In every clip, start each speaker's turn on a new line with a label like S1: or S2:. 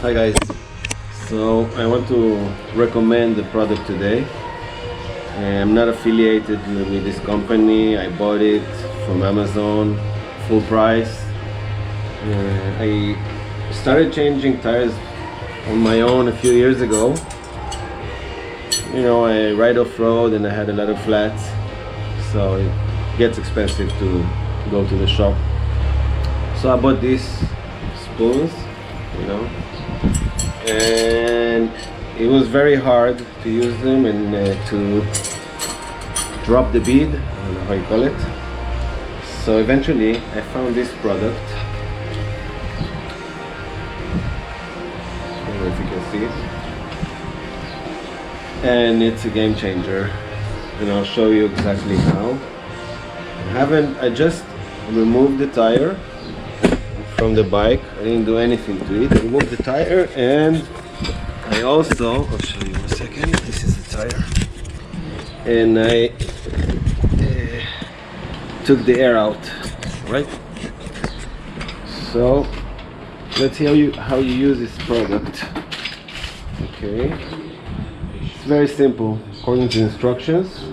S1: Hi guys, so I want to recommend the product today. I'm not affiliated with this company. I bought it from Amazon, full price. I started changing tires on my own a few years ago. You know, I ride off-road and I had a lot of flats, so it gets expensive to go to the shop. So I bought these spoons, you know, and it was very hard to use them and to drop the bead. I don't know how you call it. So eventually I found this product. I don't know if you can see it. And it's a game changer, and I'll show you exactly how. I just removed the tire from the bike. I didn't do anything to it. I removed the tire, and I also, I'll show you in a second. This is the tire, and I took the air out, right? So let's see how you use this product. Okay, it's very simple. According to instructions,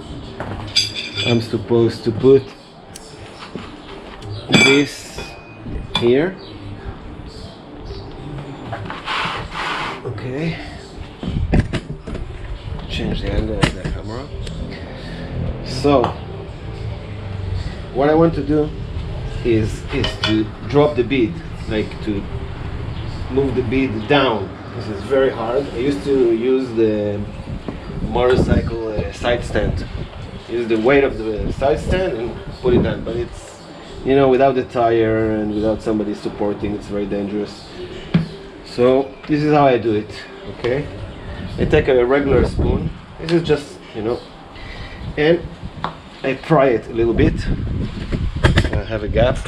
S1: I'm supposed to put this here. Okay, change the angle of the camera. So what I want to do is to drop the bead, like to move the bead down. This is very hard. I used to use the motorcycle side stand. Use the weight of the side stand and put it down, but it's, you know, without the tire and without somebody supporting, it's very dangerous. So this is how I do it. Okay, I take a regular spoon. This is just, you know, and I pry it a little bit. I have a gap.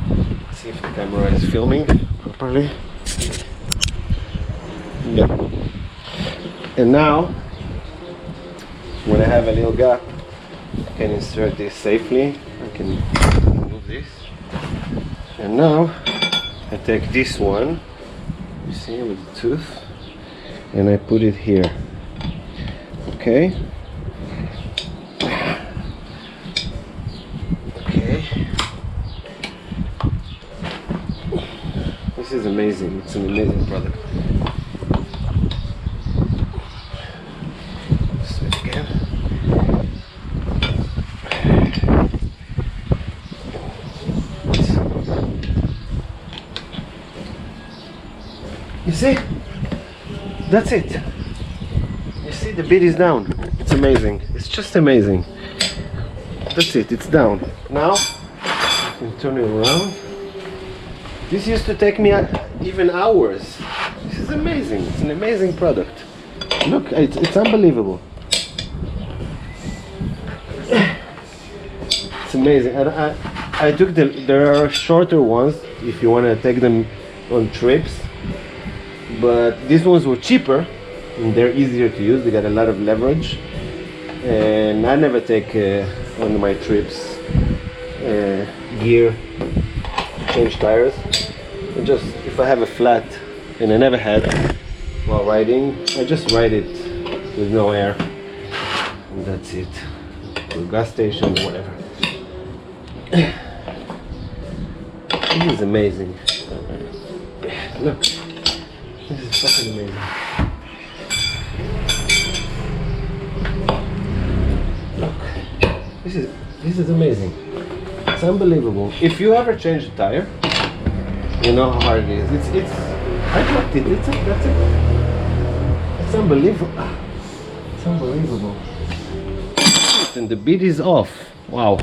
S1: Let's see if the camera is filming properly. Yeah. And now, when I have a little gap, I can insert this safely. I can remove this. And now, I take this one, you see, with the tooth, and I put it here. Okay? Okay. This is amazing. It's an amazing product. Switch again. You see? That's it. You see, the bead is down. It's amazing. It's just amazing. That's it. It's down. Now, I can turn it around. This used to take me even hours. This is amazing. It's an amazing product. Look, it's unbelievable. It's amazing. And I took there are shorter ones if you want to take them on trips, but these ones were cheaper and they're easier to use. They got a lot of leverage, and I never take on my trips gear, change tires. And just if I have a flat, and I never had while riding, I just ride it with no air, and that's it. To a gas station, whatever. This is amazing. Look, this is fucking amazing. Look, this is amazing. It's unbelievable. If you ever change a tire, you know how hard it is. I dropped it. That's it. It's unbelievable. It's unbelievable. And the bead is off. Wow.